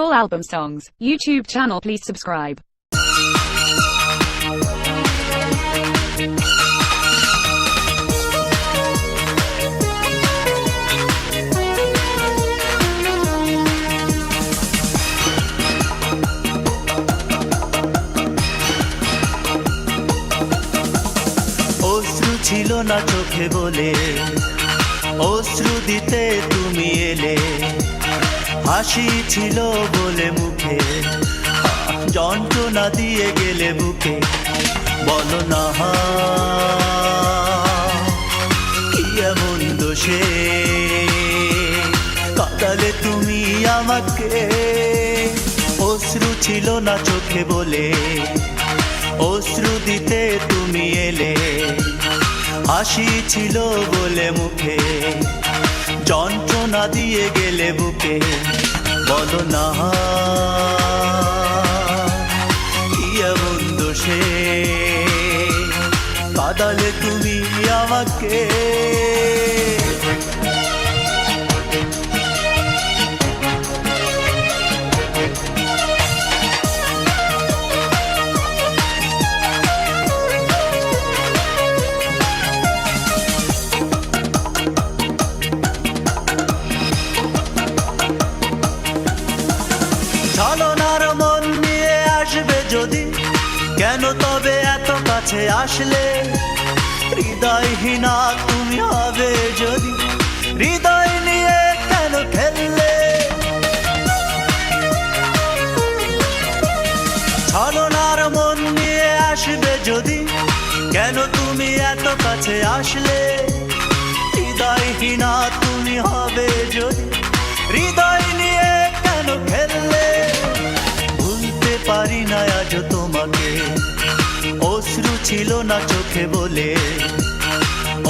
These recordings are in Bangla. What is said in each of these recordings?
Full album songs, YouTube channel, please subscribe. অশ্রু ছিল না চোখে বলে অশ্রু দিতে তুমি এলে, হাসি ছিল বলে মুখে যন্ত্রণা দিয়ে গেলে বুকে। বলো না কি এমন দোষে কাঁদালে তুমি আমাকে। অশ্রু ছিল না চোখে বলে অশ্রু দিতে তুমি এলে, হাসি ছিল বলে মুখে যন্ত্রণা দিয়ে গেলে বুকে। বলো না কি এমন দোষে কাঁদালে তুমি আমাকে। ছলনার মন নিয়ে আসবে যদি, কেন তবে এত কাছে আসলে? হৃদয়হীনা তুমি হবে যদি, হৃদয় নিয়ে কেন খেললে? ছলনার মন নিয়ে আসবে যদি, কেন তুমি এত কাছে আসলে? হৃদয়হীনা তুমি হবে যদি, হৃদয় নিয়ে কেন খেললে? ভুলতে পারি না আজ তোমাকে, অশ্রু ছিল না চোখে বলে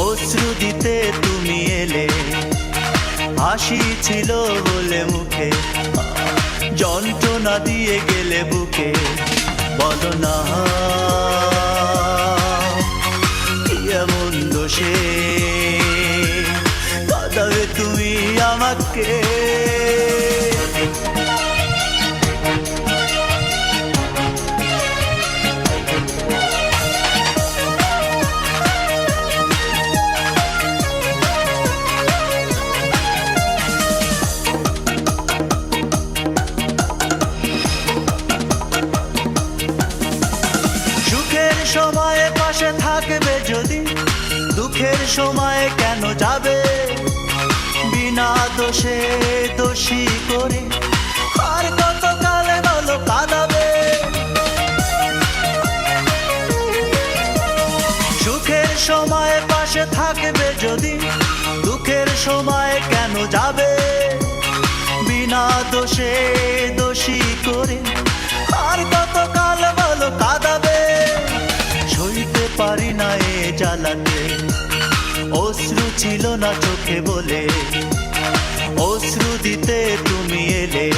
অশ্রু দিতে তুমি এলে, হাসি ছিল বলে মুখে যন্ত্রণা দিয়ে গেলে বুকে। বলো না কি এমন দোষে কাঁদাবে তুমি আমাকে। সুখের সময়ে পাশে থাকবে যদি, দুঃখের সময়ে কেন যাবে? বিনা দোষে দোষী করে আর কত কালে বলো কাঁদাবে? সুখের সময়ে পাশে থাকবে যদি, দুঃখের সময়ে কেন যাবে? বিনা দোষে দোষী করে আর কত কাল বলো কাঁদাবে? সইতে পারি না এ জ্বালাতে, অশ্রু ছিল না চোখে বলে অশ্রু দিতে তুমি এলে,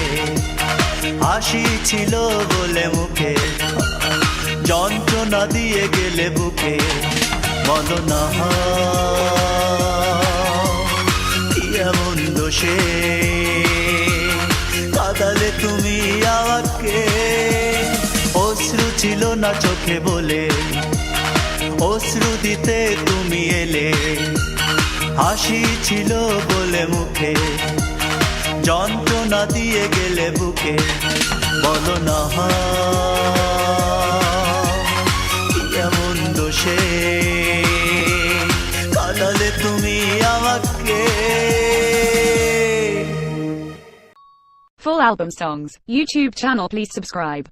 হাসি ছিল বলে মুখে যন্ত্রণা দিয়ে গেলে বুকে। বলো না কি এমন দোষে কাঁদালে তুমি আমাকে। অশ্রু ছিল না চোখে বলে অশ্রু দিতে তুমি এলে, হাসি ছিল বলে মুখে যন্ত্রণা দিয়ে গেলে বুকে। বলো না কি এমন দোষে কাঁদালে তুমি আমাকে। Full album songs, YouTube channel, please subscribe.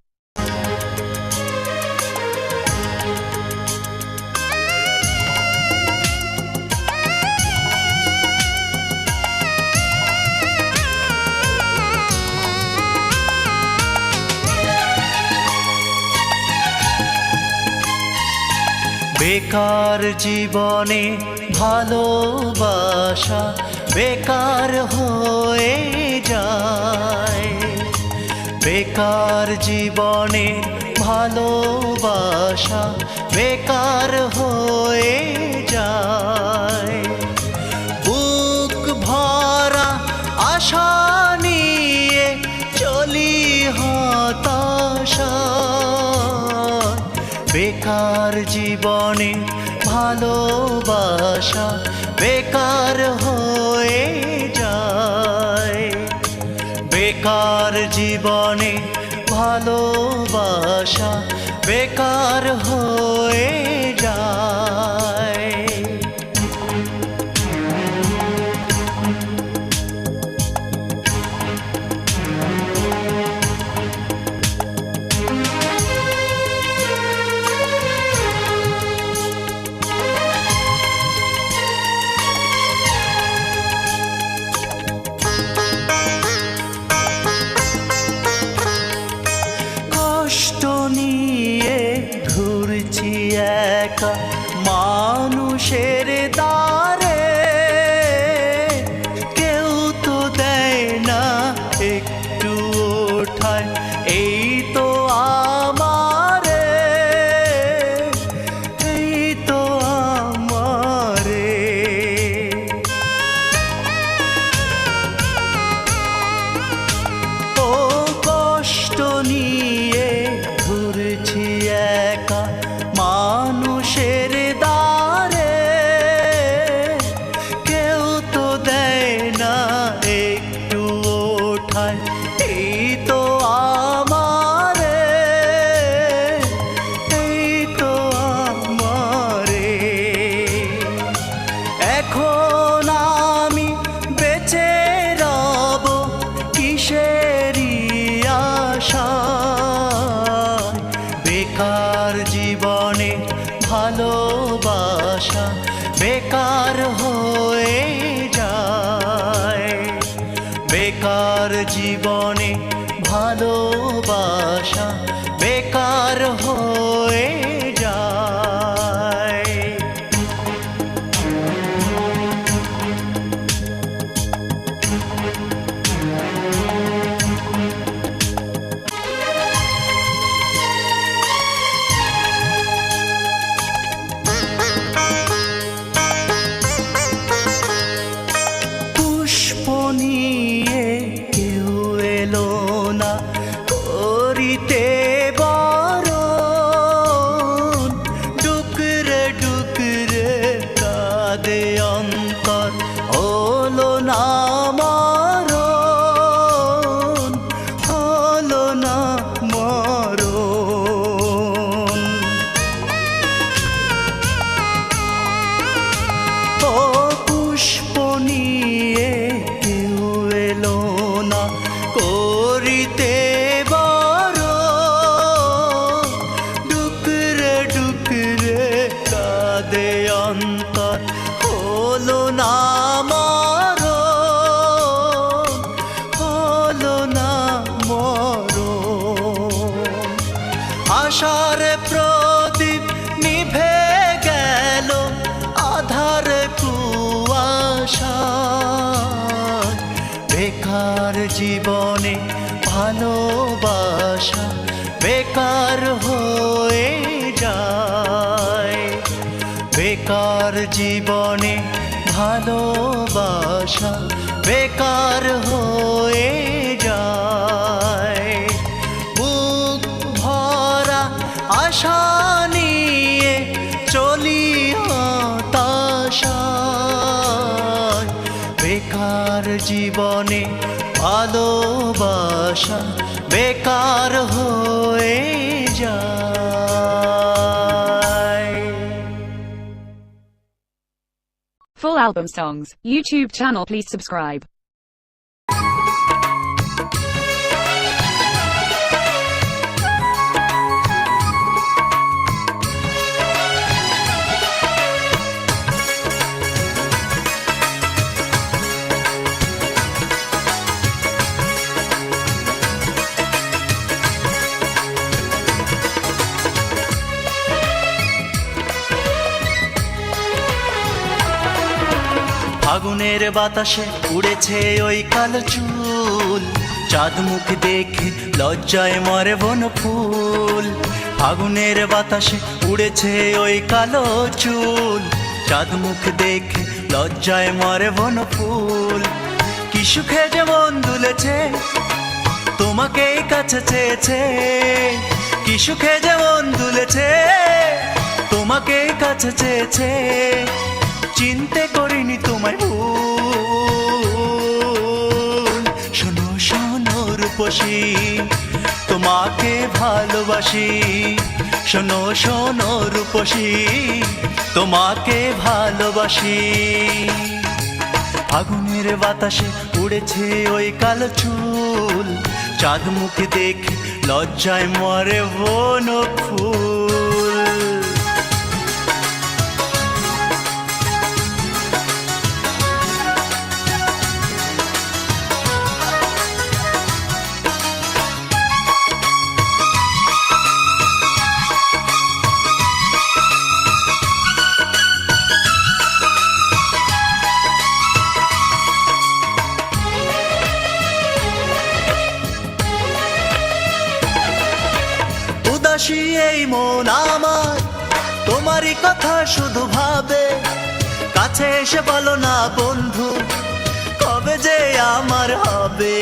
বেকার জীবনে ভালোবাসা বেকার হয়ে যায়, বেকার জীবনে ভালোবাসা বেকার হয়ে যায়। বুক ভরা আশা নিয়ে চলি বেকার জীবনে ভালোবাসা বেকার হয়ে যায়। বেকার জীবনে ভালোবাসা বেকার হয়ে যায়। কষ্ট নিয়ে ঘুরছি একা মানুষের দ্বারে, কেউ তো দেয় না একটু ওঠায়, এই তো আমারে, এই তো আমারে। ও কষ্ট নিয়ে ঘুরছি একা মানুষের দ্বারে, কেউ তো দেয় না একটু ওঠায়, এই তো আমারে, এই তো আমারে। এখন আমি বেঁচে রব কিসেরি আশায়। বেকার জীবনে ভালোবাসা বেকার হয়ে যায়। বেকার জীবনে ভালোবাসা বেকার হয়ে যায়। পুষ্প নিয়ে কেউ এলো না করিতে বরণ, ডুকরে ডুকরে কাঁদে অন্তর হলো না মরণ, হলো না মরণ। ও পুষ্প নিয়ে কেউ এলো না করিতে বরণ, ডুকরে ডুকরে কাঁদে অন্তর হলো না মরণ, হলো না মরণ। আশার প্রদীপ নিভে গেল আধার কুয়াশায়। বেকার জীবনে ভালোবাসা বেকার হয়ে যায়। বেকার জীবনে ভালোবাসা বেকার হয়ে যায়। বুক ভরা আশা নিয়ে চলি হতাশায়। বেকার জীবনে ভালোবাসা বেকার হয়ে যায়। Full album songs, YouTube channel, please subscribe. ফাগুনের বাতাসে উড়েছে ওই কালো চুল, চাঁদ মুখ দেখে লজ্জায় মরে বন ফুল। ফাগুনের বাতাসে উড়েছে ওই কালো চুল, চাঁদ মুখ দেখে লজ্জায় মরে বন ফুল। কি সুখে যে মন দুলেছে তোমাকেই কাছে চেয়েছে, কি সুখে যেমন দুলেছে, তোমাকেই কাছে চেয়েছে, চিনতে করিনি তোমায় ভুল। শোনো শোনো রূপসী, তোমাকে ভালোবাসি। শোনো শোনো রূপসী, তোমাকে ভালোবাসি। আগুনের বাতাসে উড়েছে ওই কালো চুল, চাঁদ মুখ দেখে লজ্জায় মরে বন ফুল। উদাসী এই মন আমার, তোমারই কথা শুধু ভাবে। কাছে এসে বলো না বন্ধু, কবে যে আমার হবে।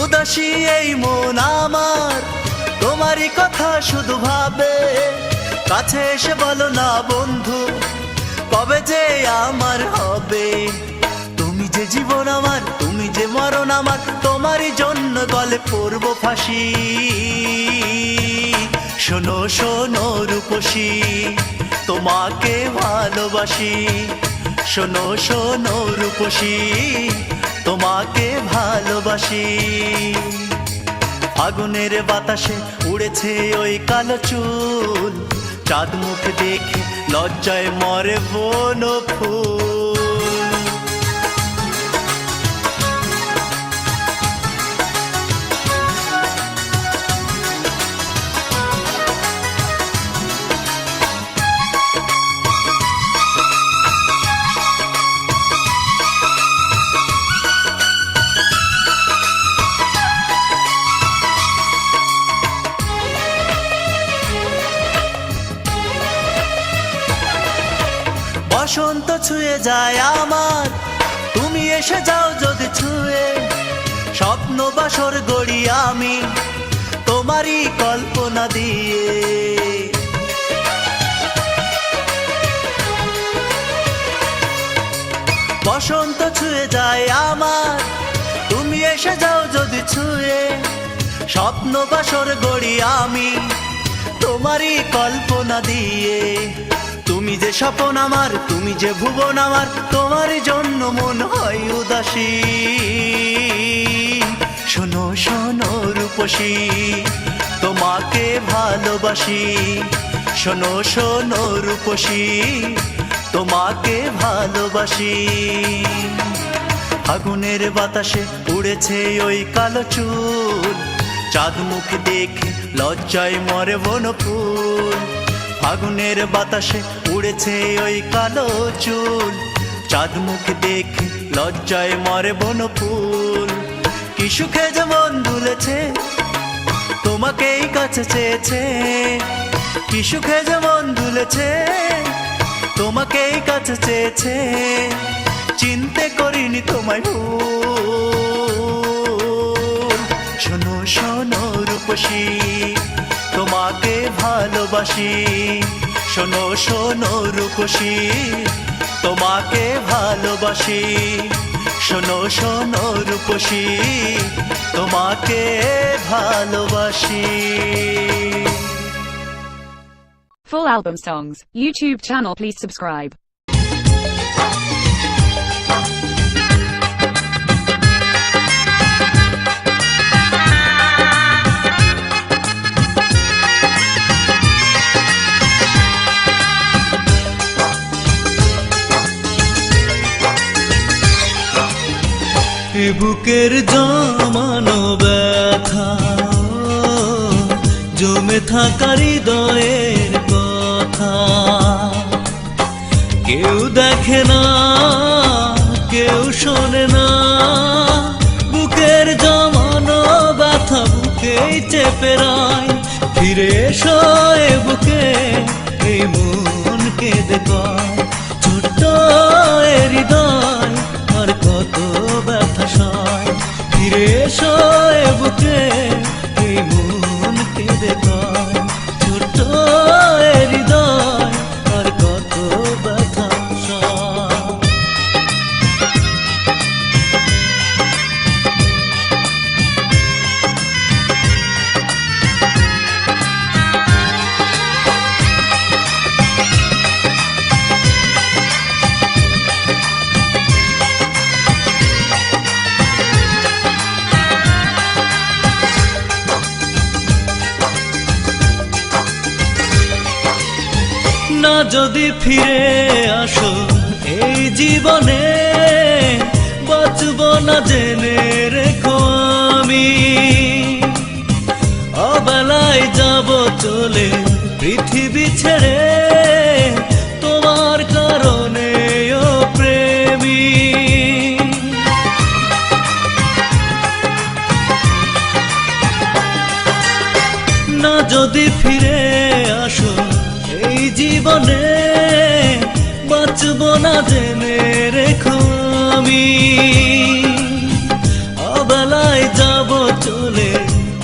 উদাসী এই মন আমার, তোমারই কথা শুধু ভাবে। কাছে এসে বলো না বন্ধু, কবে যে আমার হবে। তুমি যে জীবন আমার, তুমি যে মরণ আমার, তোমারই জন্য গলে পড়ব ফাঁসি। শোনো শোনো রূপসী, তোমাকে ভালোবাসি। শোনো শোনো রূপসী, তোমাকে ভালোবাসি। আগুনের বাতাসে উড়েছে ওই কালো চুল, চাঁদ মুখ দেখে লজ্জায় মরে বন ফুল। বসন্ত ছুঁয়ে যায় আমার, তুমি এসে যাও যদি ছুঁয়ে। স্বপ্ন বাসর গড়ি আমি তোমারই কল্পনা দিয়ে। বসন্ত ছুঁয়ে যায় আমার, তুমি এসে যাও যদি ছুঁয়ে। স্বপ্ন বাসর গড়ি আমি তোমারই কল্পনা দিয়ে। তুমি যে স্বপন আমার, তুমি যে ভুবন আমার, তোমার জন্য মন হয় উদাসী। শোনো শোনো রূপসী, তোমাকে ভালোবাসি। শোনো শোনো রূপসী, তোমাকে ভালোবাসি। আগুনের বাতাসে উড়েছে ওই কালো চুল, চাঁদ মুখ দেখে লজ্জায় মরে বন ফুল। আগুনের বাতাসে উড়েছে ওই কালো চুল, চাঁদ মুখ দেখে লজ্জায় মরে বন ফুল। কি সুখে যেমন দুলেছে, তোমাকেই কাছে চেয়েছে। কি সুখে যেমন দুলেছে, তোমাকেই কাছে চেয়েছে, চিনতে করিনি তোমায় ভুল। শোনো শোনো রূপসী, তোমাকে ভালোবাসি। শোনো শোনো রূপসী, তোমাকে ভালোবাসি। শোনো শোনো রূপসী, তোমাকে ভালোবাসি। Full album songs, YouTube channel, please subscribe. এ বুকের জমানো ব্যথা, জমে থাকা হৃদয়ের কথা কেউ দেখে না, কেউ শোনে না। বুকের জমানো ব্যথা বুকেই চেপে রায়। ফিরে এসো এ বুকে, এই মন কেঁদে কয়, ছোট্ট এ হৃদয় আর কত ব্যথা। যদি ফিরে আসো এই জীবনে, বাঁচব না জেনে রেখো আমি। অবেলায় যাব চলে পৃথিবী ছেড়ে, তোমার কারণে ও প্রেমী। না যদি ফিরে আসো এই জীবনে, বাঁচব না জেনে রেখো আমি। অবেলায় যাব চলে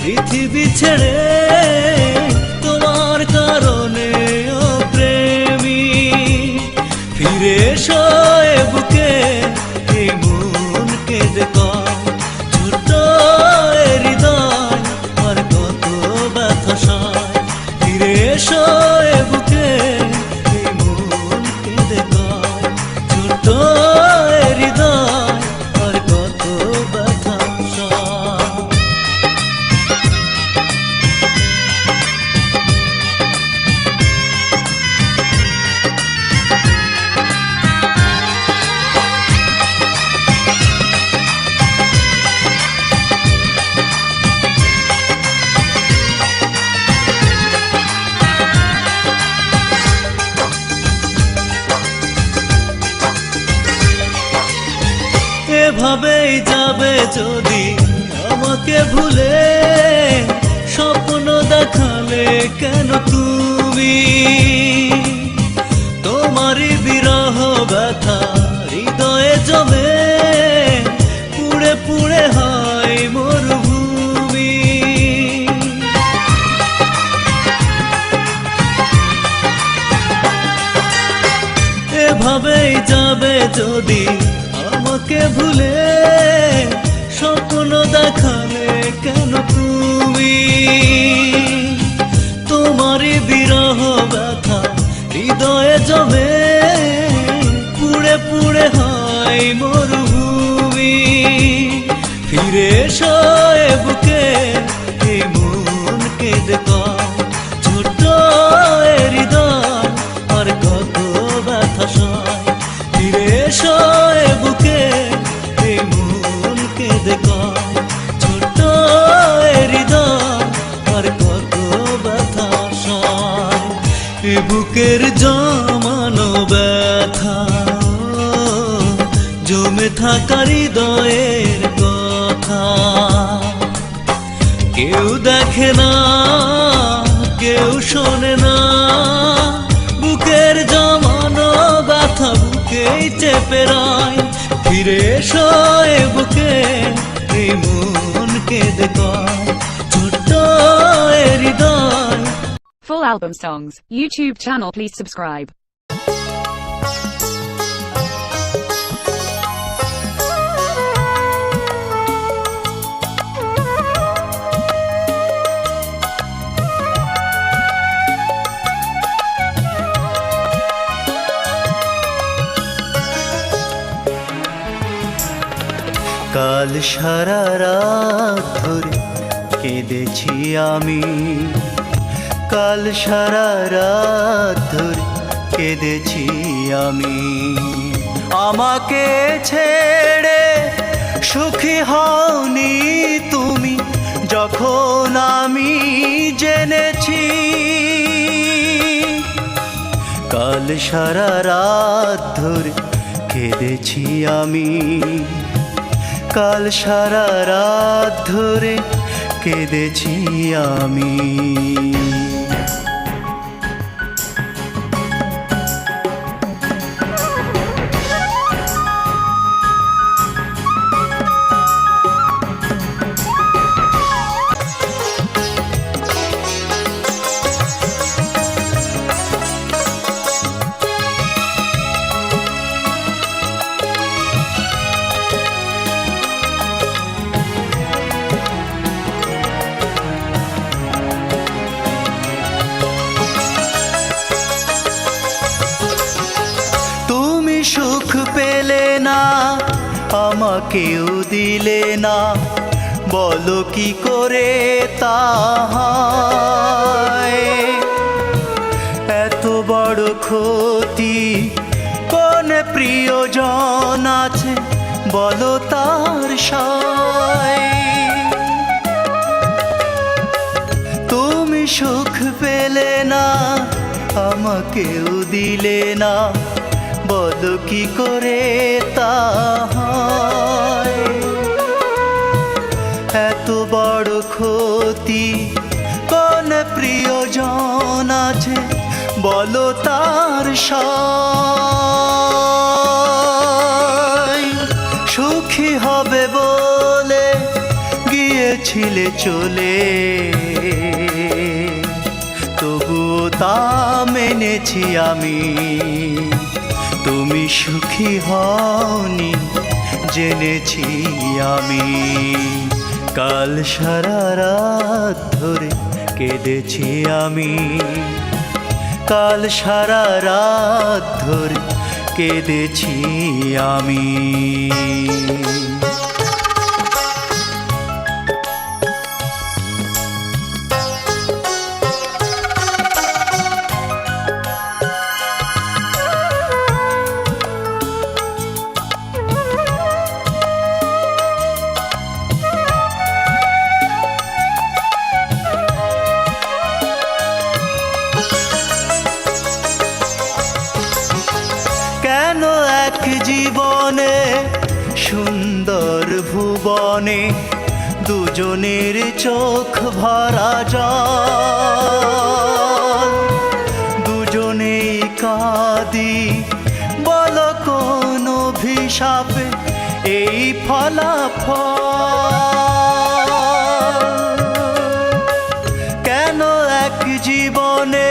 পৃথিবী ছেড়ে, তোমার কারণে ও প্রেমী। ফিরে এসো এ বুকে, এই মন কেঁদে কয়, ছোট্ট এ হৃদয় আর কত ব্যথা সয়। ফিরে এসো এ বুকে, এই মন কেঁদে কয়, ছোট্ট এ হৃদয় আর কত ব্যথা সয়। এভাবেই যাবে যদি আমাকে ভুলে, স্বপ্ন দেখালে কেন তুমি? তোমারই বিরহ ব্যথা হৃদয়ে জমে, পুড়ে পুড়ে হয় মরুভূমি। এভাবেই যাবে যদি আমাকে ভুলে, স্বপ্ন দেখালে কেন তুমি? তোমারই বিরহ ব্যথা হৃদয়ে জমে, পুড়ে পুড়ে হয় মরুভূমি। ফিরে এসো এ বুকে, এই মন কেঁদে কয়, ছোট্ট এ হৃদয় আর কত ব্যথা সয়। ফিরে এসো এ বুকে, এই মন কেঁদে কয়, ছোট্ট এ হৃদয় আর কত ব্যথা সয়। এ বুকের জমানো ব্যথা, জমে থাকা হৃদয়ের কথা কেউ দেখে না, কেউ শোনে না। বুকের জমানো ব্যথা বুকেই চেপে রয়। ফিরে এসো এ বুকে, এই মন কেঁদে কয়, ছোট্ট এ হৃদয়। Full album songs, YouTube channel, please subscribe. কাল সারা রাত ধরে কেঁদেছি আমি, কাল সারা রাত ধরে কেঁদেছি আমি। আমাকে ছেড়ে সুখী হওনি তুমি, যখন আমি জেনেছি। কাল সারা রাত ধরে কেঁদেছি আমি, কাল সারা রাত ধরে কেঁদেছি আমি। সুখ পেলে না, আমাকেও দিলে না, বলো কি করে তা হয়। এত বড় বড় ক্ষতি কোন প্রিয়জন আছে বলো তার সায়। তুমি সুখ পেলে না আমাকেও দিলে না, বলো কি করে তা হয়। এত বড় ক্ষতি কোন প্রিয়জন আছে বলো তার সায়। সুখী হবে বলে গিয়েছিলে চলে, তবুও তা মেনেছি আমি। তুমি সুখী হওনি জেনেছি আমি। কাল সারা রাত ধরে কেঁদেছি আমি, কাল সারা রাত ধরে কেঁদেছি আমি। কেন এক জীবনে সুন্দর ভুবনে দুজনের চোখ ভরা জল, দুজনেই কাঁদি বলো কোন অভিশাপে এই ফলাফল। কেন এক জীবনে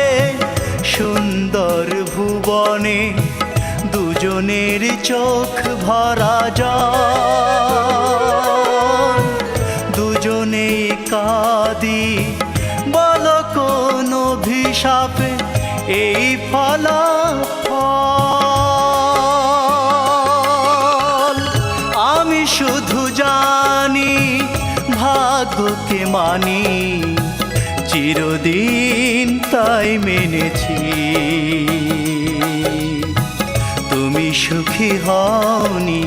সুন্দর ভুবনে দুজনের চোখ ভরা জল, দুজনেই কাঁদি বলো কোন অভিশাপে এই ফলাফল। আমি শুধু জানি ভাগ্যকে মানি, চিরদিন তাই মেনেছি। তুমি সুখী হওনি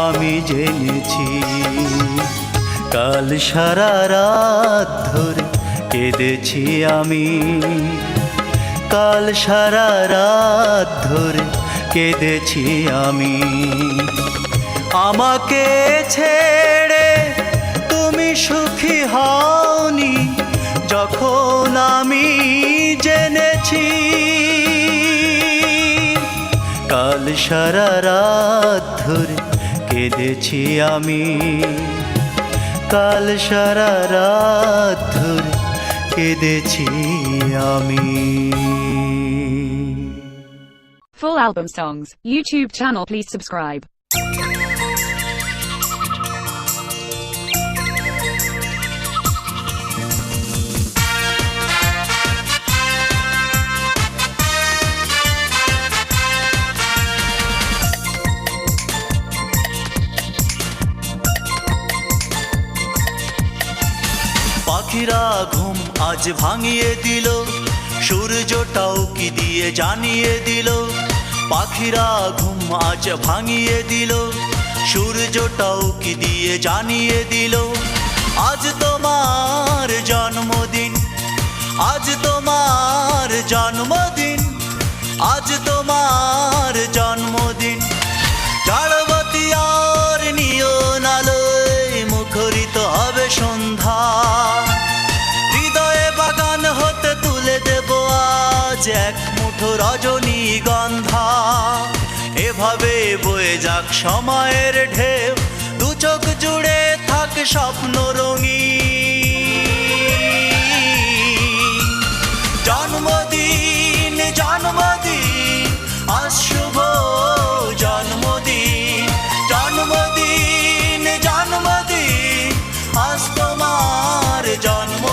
আমি জেনেছি। কাল সারা রাত ধরে কেঁদেছি আমি, কাল সারা রাত ধরে কেঁদেছি আমি। আমাকে ছেড়ে তুমি সুখী হওনি যখন আমি জেনেছি। কাল সারা রাত ধরে কেঁদেছি আমি, কাল সারা রাত ধরে কেঁদেছি আমি। Full album songs, YouTube channel, please subscribe. পাখিরা ঘুম আজ ভাঙিয়ে দিল, সূর্যটাও কি দিয়ে জানিয়ে দিল। পাখিরা ঘুম আজ ভাঙিয়ে দিল, সূর্যটাও কি দিয়ে জানিয়ে দিল। আজ তোমার জন্মদিন, আজ তোমার জন্মদিন, আজ তোমার জন্মদিন। ঝাড়বতী আর নিয়ন আলোয় মুখরিত হবে সন্ধ্যা, হৃদয়ে বাগান হতে তুলে দেব আজ এক মুঠো রজনীগন্ধা। এভাবে বয়ে যাক সময়ের ঢেউ, দু চোখ জুড়ে থাক স্বপ্ন রঙিন। জন্মদিন জন্মদিন আজ শুভ জন্মদিন, জন্মদিন জন্মদিন আজ তোমার জন্মদিন।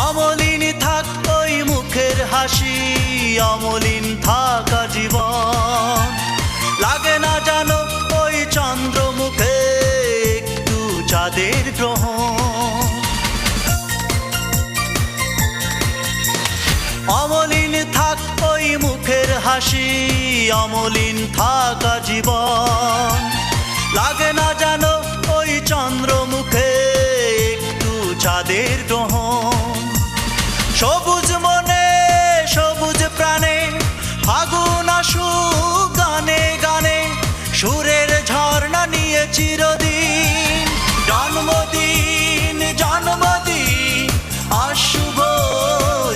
অমলিন থাক ওই মুখের হাসি, অমলিন থাকা জীবন। লাগে না জানো ওই চন্দ্রমুখে একটু চাঁদের গ্রহণ। অমলিন থাক ওই মুখের হাসি, অমলিন থাকা জীবন। লাগে না জানো ওই চন্দ্রমুখে একটু চাঁদের গ্রহণ। সবুজ মনে সবুজ প্রাণে ফাগুন আসুক গানে গানে, সুরের ঝর্ণা নিয়ে চিরদিন। জন্মদিন জন্মদিন আজ শুভ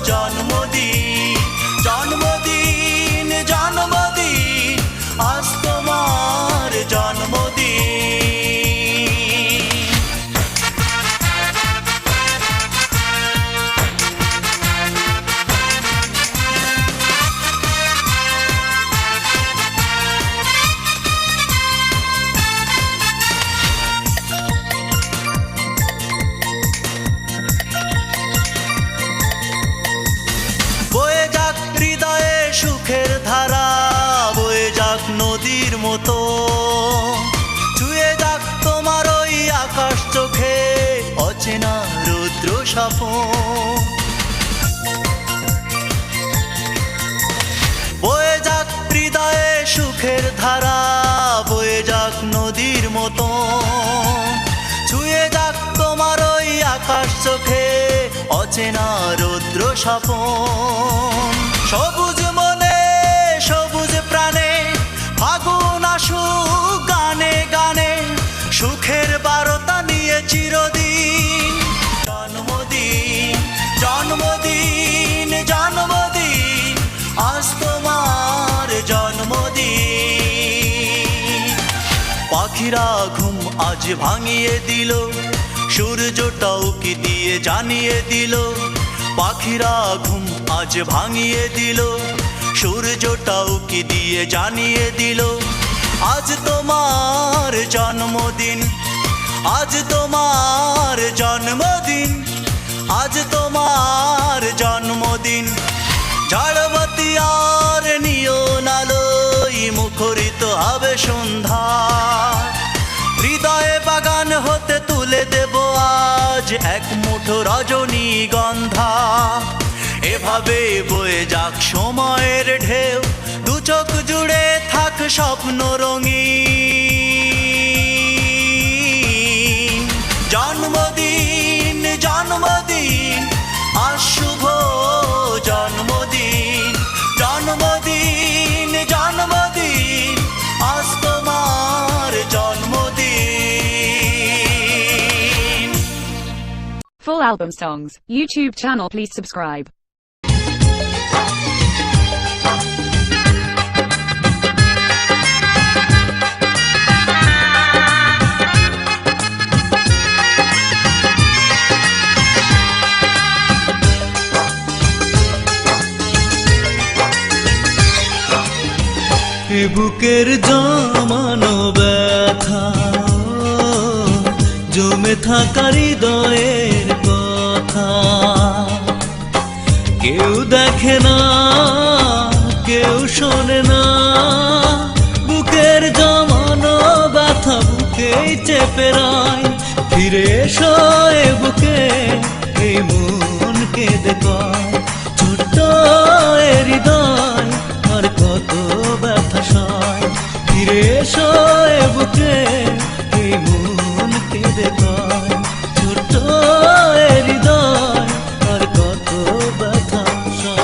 জন্মদিন, জন্মদিন জন্মদিন আজ তোমার জন্মদিন। বয়ে যাক হৃদয়ে সুখের ধারা, বয়ে যাক নদীর মতো, ছুঁয়ে যাক তোমার ওই আকাশ চোখে অচেনা রুদ্র স্বপন। বয়ে যাক হৃদয়ে সুখের ধারা, বয়ে যাক নদীর মতো, ছুঁয়ে যাক তোমার ওই আকাশ চোখে অচেনা রুদ্র স্বপন। সবুজ মনে সবুজ প্রাণে ফাগুন আসুক গানে গানে, সুখের বার্তা নিয়ে চিরদিন। জন্মদিন জন্মদিন জন্মদিন আজ তোমার জন্মদিন। পাখিরা ঘুম আজ ভাঙিয়ে দিল, সূর্যটাও কি দিয়ে জানিয়ে দিল। পাখিরা ঘুম আজ ভাঙিয়ে দিল, সূর্যটাও কি দিয়ে জানিয়ে দিল। আজ তোমার জন্মদিন, আজ তোমার জন্মদিন, আজ তোমার জন্মদিন। ঝাড়বাতি আর নিয়ন আলোয় মুখরিত হবে সন্ধ্যা, হৃদয়ে বাগান হতে তুলে দেব আজ এক মুঠো রজনীগন্ধা। এভাবে বয়ে যাক সময়ের ঢেউ, দু চোখ জুড়ে থাক স্বপ্ন রঙিন। জন্মদিন জন্মদিন আজ শুভ জন্মদিন, জন্মদিন জন্মদিন আজ তোমার জন্মদিন। Full album songs, YouTube channel, please subscribe. এ বুকের জমানো ব্যথা, জমে থাকা হৃদয়ের কথা, কেউ দেখে না কেউ শোনে না। বুকের জমানো ব্যথা বুকেই চেপে রায়, ফিরে এসো এ বুকে এই মনকে দেখায়। ছোট্ট এ হৃদয় আর কত ব্যথা সয়, ফিরে এসো এ বুকে এই মনকে দেখায়। ছোট্ট এ হৃদয় আর কত ব্যথা সয়।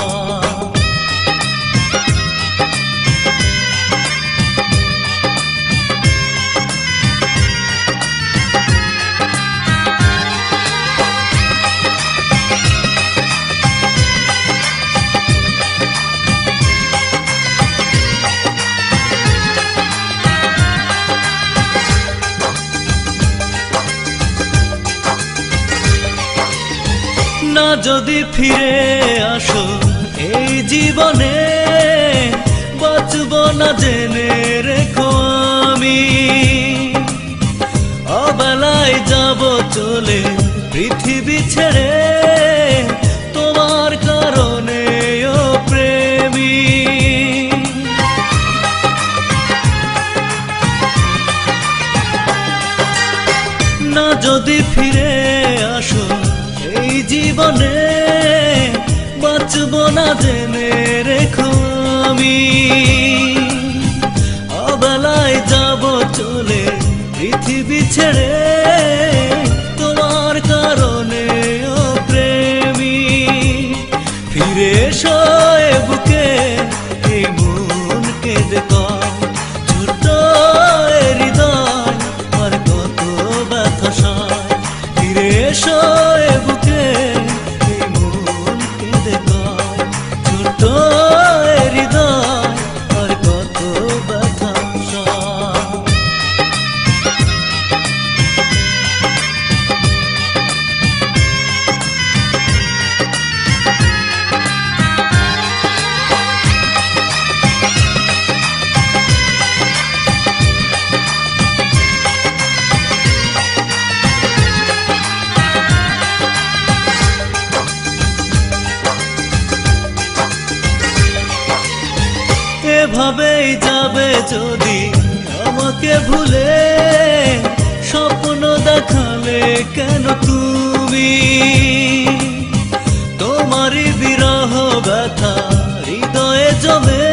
না যদি ফিরে আসো এই জীবনে, বাঁচব না জেনে রেখো আমি। অবেলায় যাব চলে পৃথিবী ছেড়ে, জীবনে বাঁচব না জেনে রেখো আমি অবেলায় যাব চলে পৃথিবী ছেড়ে তোমার কারণে ও প্রেমী ফিরে এসো এ বুকে এই মন কেঁদে কয় ছোট্ট এ হৃদয় আর কত ব্যথা সয় ফিরে এসো এ বুকে এই মন কেঁদে কয় ছোট্ট এ হৃদয় আর কত ব্যথা সয় এভাবেই যাবে যদি আমাকে ভুলে স্বপ্ন দেখালে কেন তুমি তোমারই বিরহ ব্যথা হৃদয়ে জমে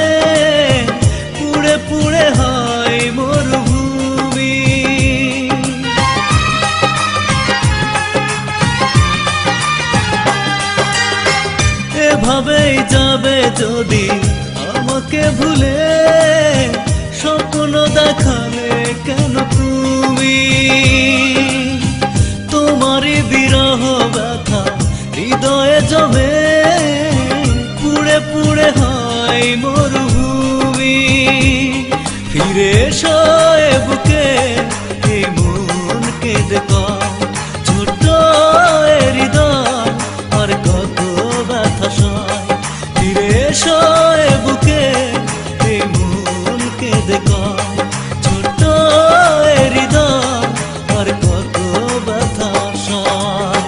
পুড়ে পুড়ে হয় মরুভূমি এভাবেই যাবে যদি আমাকে ভুলে স্বপ্ন দেখালে কেন তুমি তোমারই বিরহ ব্যথা হৃদয়ে জমে পুড়ে পুড়ে হয় মরুভূমি ফিরে এসো এ বুকে এই মন কেঁদে কয় ছোট্ট এ হৃদয় আর কত ব্যথা সয় ফিরে এসো এ বুকে এই মন কেঁদে কয় ছোট্ট এ হৃদয় আর কত ব্যথা সয়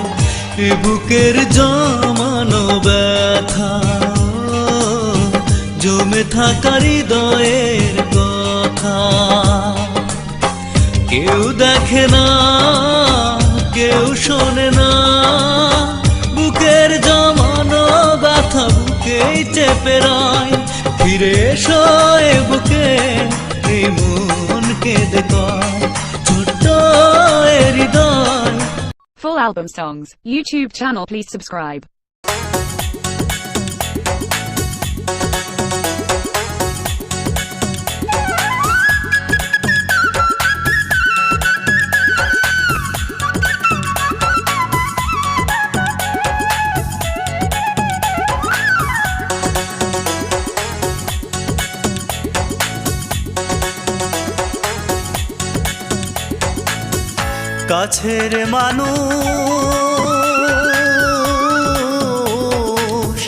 এ বুকের জমানো ব্যথা জমে থাকা হৃদয়ের কথা কেউ দেখে না কেউ শোনে না বুকের জমানো ব্যথা বুকেই চেপে রয় ফিরে এসো এ বুকে এই মন কেঁদে কয় ছোট্ট এ হৃদয় Full album songs, YouTube channel, please subscribe. কাছের মানুষ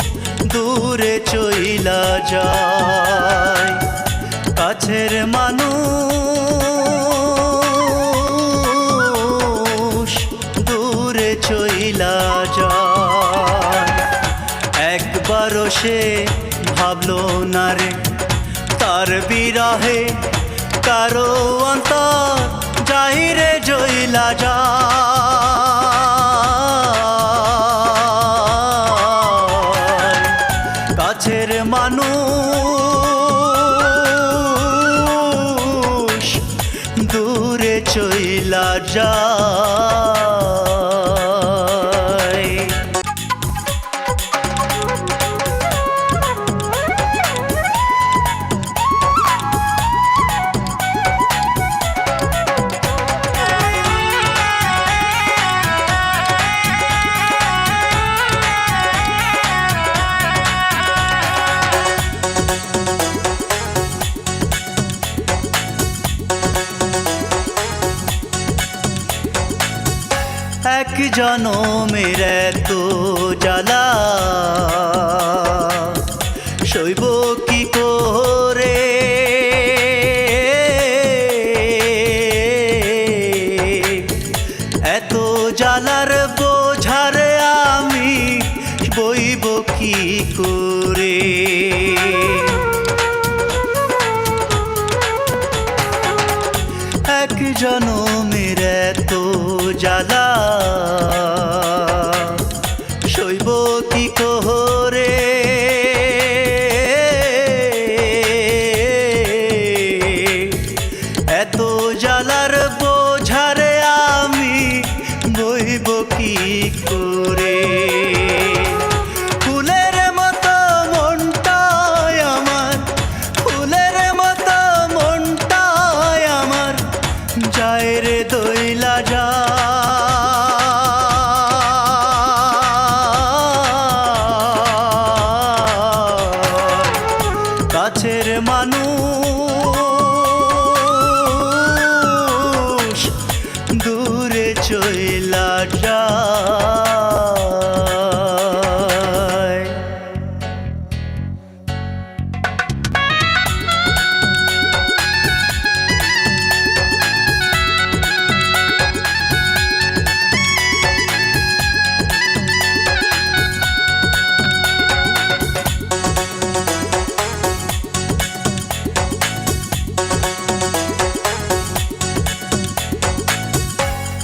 দূরে চইলা যায় কাছের মানুষ দূরে চইলা যায় একবারও সে ভাবলো না রে তার বিরহে কারো অন্তর যাইরে জইলা যায় কাছের মানুষ দূরে চইলা যায় এক জনমের এত জ্বালা সইব কি করে এত জ্বালার বোঝারে আমি বইব কি করে এক জনমের এত জ্বালা করে ফুলের মতো মনটায় আমার ফুলের মতো মনটায় আমার যায় রে দইলা কাছের মানুষ দূরে চইলা যায়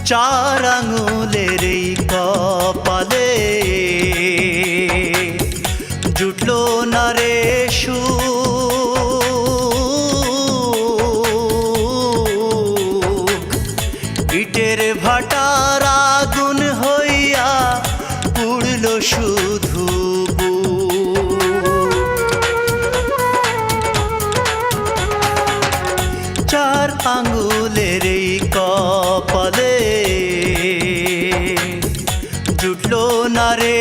চার আঙুলের এই কপালে জুটলো না রে সুখ ইটের ভাটার আগুন হইয়া পুড়লো শুধু চার আঙুলের এই কপালে জুটলো না রে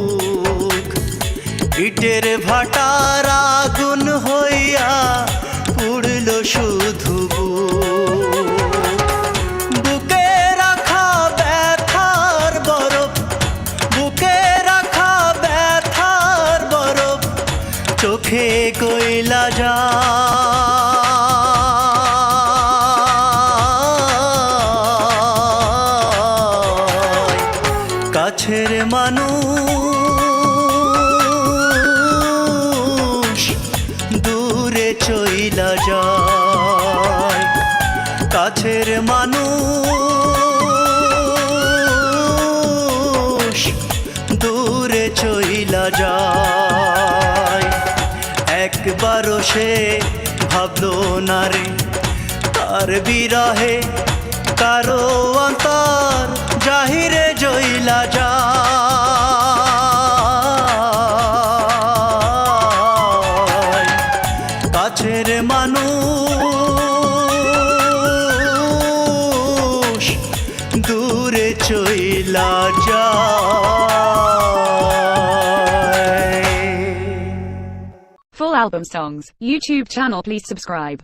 সুখ ইটের ভাটার আগুন হইয়া পুড়লো শুধু বুকে রাখা ব্যথার বরফ বুকে রাখা ব্যথার বরফ চোখে কইলা যায় কাছের মানুষ দূরে চইলা যায় কাছের মানুষ দূরে চইলা যায় একবারও সে ভাবলো না রে তার বিরহে কারো অন্তর জাহিরে জইলা যায় কাছের মানুষ দূরে চইলা যায় Full album songs, YouTube channel please subscribe.